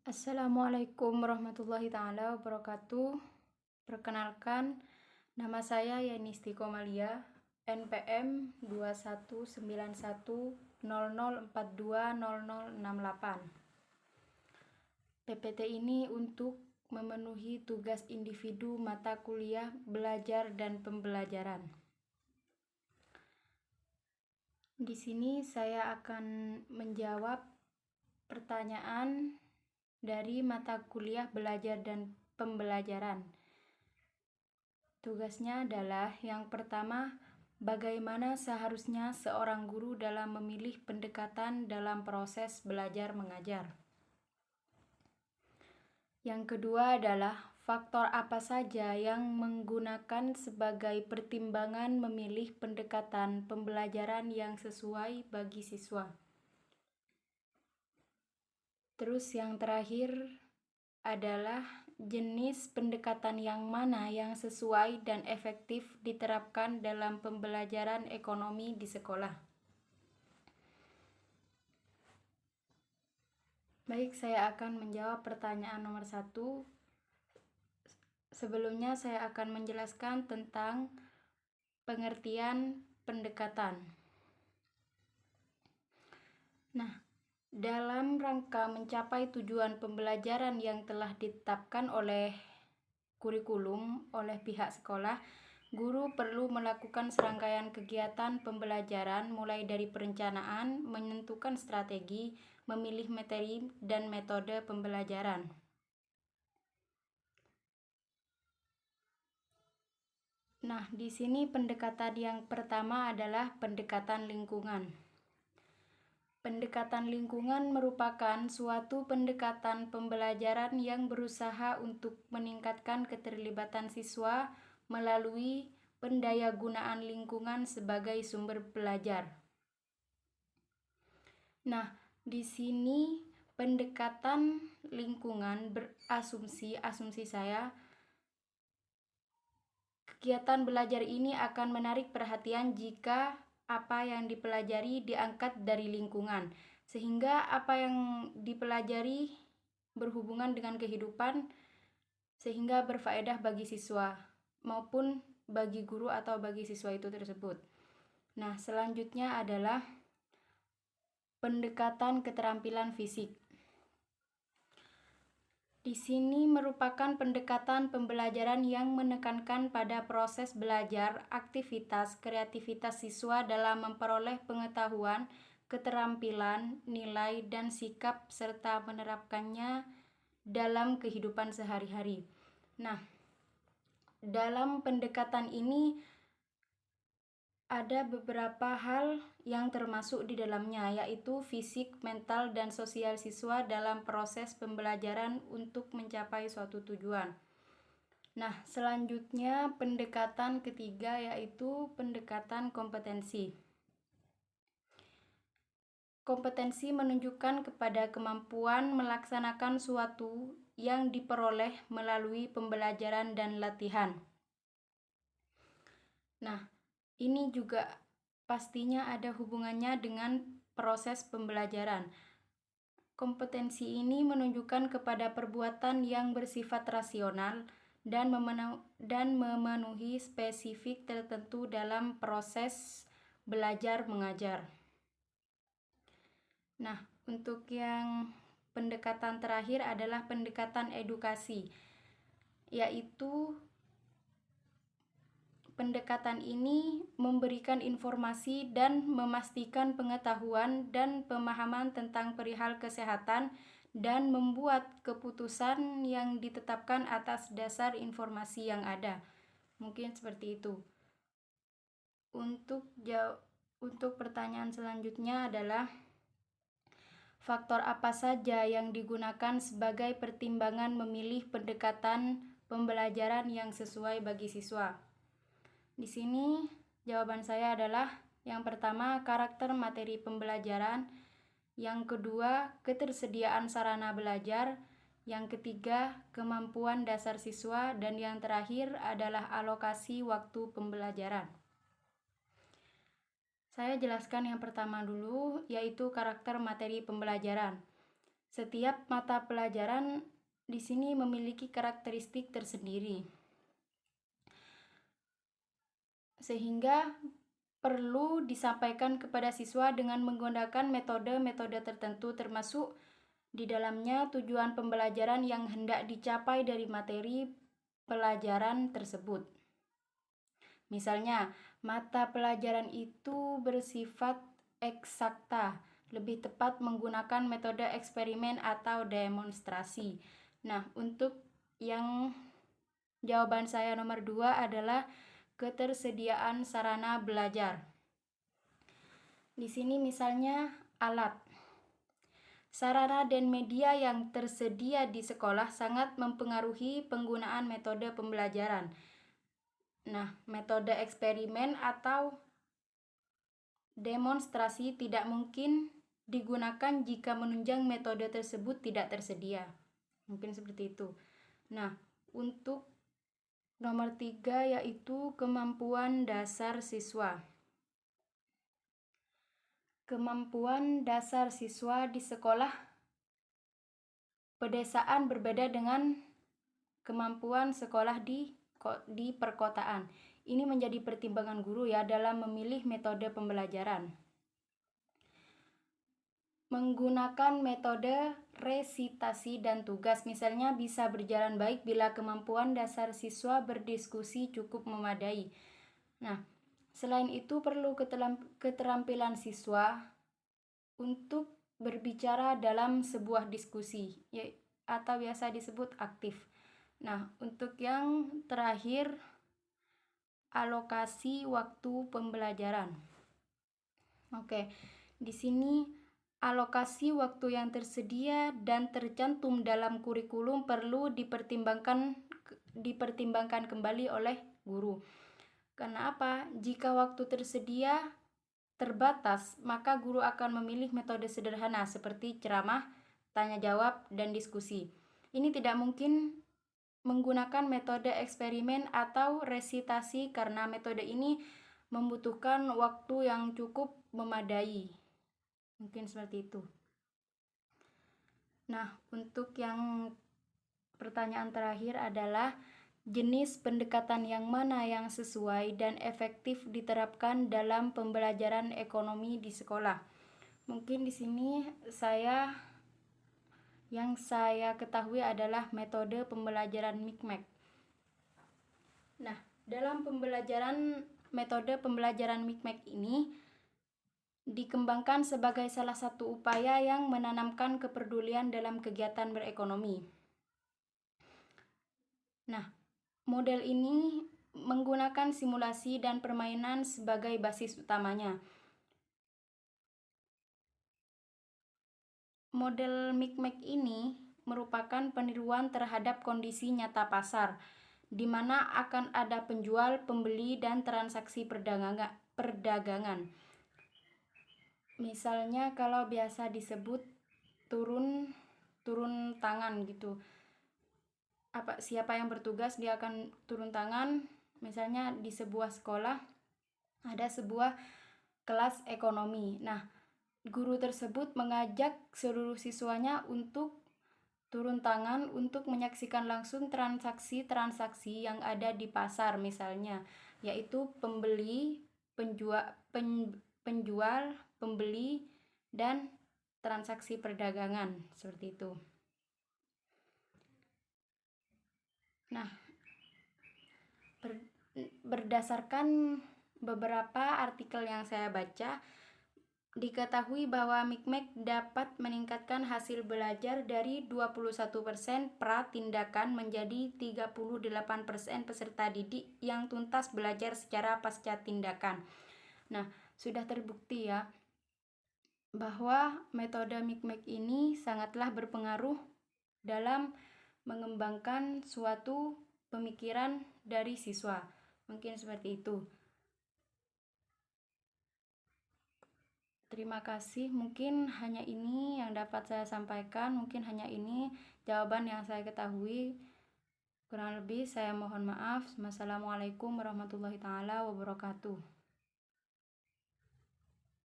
Assalamualaikum warahmatullahi taala wabarakatuh. Perkenalkan, nama saya Yenisti Komalia, NPM 219100420068. PPT ini untuk memenuhi tugas individu mata kuliah belajar dan pembelajaran. Di sini saya akan menjawab pertanyaan dari mata kuliah belajar dan pembelajaran. Tugasnya adalah yang pertama, bagaimana seharusnya seorang guru dalam memilih pendekatan dalam proses belajar mengajar. Yang kedua adalah faktor apa saja yang menggunakan sebagai pertimbangan memilih pendekatan pembelajaran yang sesuai bagi siswa. Terus yang terakhir adalah jenis pendekatan yang mana yang sesuai dan efektif diterapkan dalam pembelajaran ekonomi di sekolah. Baik, saya akan menjawab pertanyaan nomor 1. Sebelumnya saya akan menjelaskan tentang pengertian pendekatan. Nah, dalam rangka mencapai tujuan pembelajaran yang telah ditetapkan oleh kurikulum oleh pihak sekolah, guru perlu melakukan serangkaian kegiatan pembelajaran mulai dari perencanaan, menentukan strategi, memilih materi dan metode pembelajaran. Nah, di sini pendekatan yang pertama adalah pendekatan lingkungan. Pendekatan lingkungan merupakan suatu pendekatan pembelajaran yang berusaha untuk meningkatkan keterlibatan siswa melalui pendayagunaan lingkungan sebagai sumber belajar. Nah, di sini pendekatan lingkungan asumsi saya, kegiatan belajar ini akan menarik perhatian jika apa yang dipelajari diangkat dari lingkungan, sehingga apa yang dipelajari berhubungan dengan kehidupan sehingga berfaedah bagi siswa maupun bagi guru atau bagi siswa itu tersebut. Nah, selanjutnya adalah pendekatan keterampilan fisik. Di sini merupakan pendekatan pembelajaran yang menekankan pada proses belajar, aktivitas, kreativitas siswa dalam memperoleh pengetahuan, keterampilan, nilai, dan sikap serta menerapkannya dalam kehidupan sehari-hari. Nah, dalam pendekatan ini ada beberapa hal yang termasuk di dalamnya, yaitu fisik, mental, dan sosial siswa dalam proses pembelajaran untuk mencapai suatu tujuan. Nah, selanjutnya pendekatan ketiga yaitu pendekatan kompetensi. Kompetensi menunjukkan kepada kemampuan melaksanakan suatu yang diperoleh melalui pembelajaran dan latihan. Nah, ini juga pastinya ada hubungannya dengan proses pembelajaran. Kompetensi ini menunjukkan kepada perbuatan yang bersifat rasional dan memenuhi spesifik tertentu dalam proses belajar mengajar. Nah, untuk yang pendekatan terakhir adalah pendekatan edukasi, yaitu pendekatan ini memberikan informasi dan memastikan pengetahuan dan pemahaman tentang perihal kesehatan dan membuat keputusan yang ditetapkan atas dasar informasi yang ada. Mungkin seperti itu. Untuk pertanyaan selanjutnya adalah faktor apa saja yang digunakan sebagai pertimbangan memilih pendekatan pembelajaran yang sesuai bagi siswa? Di sini jawaban saya adalah yang pertama, karakter materi pembelajaran, yang kedua, ketersediaan sarana belajar, yang ketiga, kemampuan dasar siswa, dan yang terakhir adalah alokasi waktu pembelajaran. Saya jelaskan yang pertama dulu, yaitu karakter materi pembelajaran. Setiap mata pelajaran di sini memiliki karakteristik tersendiri, sehingga perlu disampaikan kepada siswa dengan menggunakan metode-metode tertentu, termasuk di dalamnya tujuan pembelajaran yang hendak dicapai dari materi pelajaran tersebut. Misalnya, mata pelajaran itu bersifat eksakta, lebih tepat menggunakan metode eksperimen atau demonstrasi. Nah, untuk yang jawaban saya nomor 2 adalah ketersediaan sarana belajar. Di sini misalnya alat. Sarana dan media yang tersedia di sekolah sangat mempengaruhi penggunaan metode pembelajaran. Nah, metode eksperimen atau demonstrasi tidak mungkin digunakan jika menunjang metode tersebut tidak tersedia. Mungkin seperti itu. Nah, untuk nomor 3 yaitu kemampuan dasar siswa. Kemampuan dasar siswa di sekolah pedesaan berbeda dengan kemampuan sekolah di perkotaan. Ini menjadi pertimbangan guru ya dalam memilih metode pembelajaran. Menggunakan metode resitasi dan tugas misalnya bisa berjalan baik bila kemampuan dasar siswa berdiskusi cukup memadai. Nah, selain itu perlu keterampilan siswa untuk berbicara dalam sebuah diskusi atau biasa disebut aktif. Nah, untuk yang terakhir, alokasi waktu pembelajaran. Oke, di sini alokasi waktu yang tersedia dan tercantum dalam kurikulum perlu dipertimbangkan kembali oleh guru. Karena apa? Jika waktu tersedia terbatas, maka guru akan memilih metode sederhana seperti ceramah, tanya jawab, dan diskusi. Ini tidak mungkin menggunakan metode eksperimen atau resitasi karena metode ini membutuhkan waktu yang cukup memadai. Mungkin seperti itu. Nah, untuk yang pertanyaan terakhir adalah jenis pendekatan yang mana yang sesuai dan efektif diterapkan dalam pembelajaran ekonomi di sekolah. Mungkin di sini yang saya ketahui adalah metode pembelajaran Mikmek. Nah, dalam metode pembelajaran Mikmek ini dikembangkan sebagai salah satu upaya yang menanamkan kepedulian dalam kegiatan berekonomi. Nah, model ini menggunakan simulasi dan permainan sebagai basis utamanya. Model Mikmek ini merupakan peniruan terhadap kondisi nyata pasar, di mana akan ada penjual, pembeli, dan transaksi perdagangan. Misalnya kalau biasa disebut turun tangan gitu. Siapa yang bertugas dia akan turun tangan. Misalnya di sebuah sekolah ada sebuah kelas ekonomi. Nah, guru tersebut mengajak seluruh siswanya untuk turun tangan untuk menyaksikan langsung transaksi-transaksi yang ada di pasar misalnya, yaitu penjual, pembeli, dan transaksi perdagangan seperti itu. Nah, berdasarkan beberapa artikel yang saya baca, diketahui bahwa Mikmek dapat meningkatkan hasil belajar dari 21% pratindakan menjadi 38% peserta didik yang tuntas belajar secara pasca tindakan. Nah, sudah terbukti ya bahwa metode Mikmek ini sangatlah berpengaruh dalam mengembangkan suatu pemikiran dari siswa. Mungkin seperti itu. Terima kasih. Mungkin hanya ini yang dapat saya sampaikan. Mungkin hanya ini jawaban yang saya ketahui. Kurang lebih saya mohon maaf. Wassalamualaikum warahmatullahi wabarakatuh.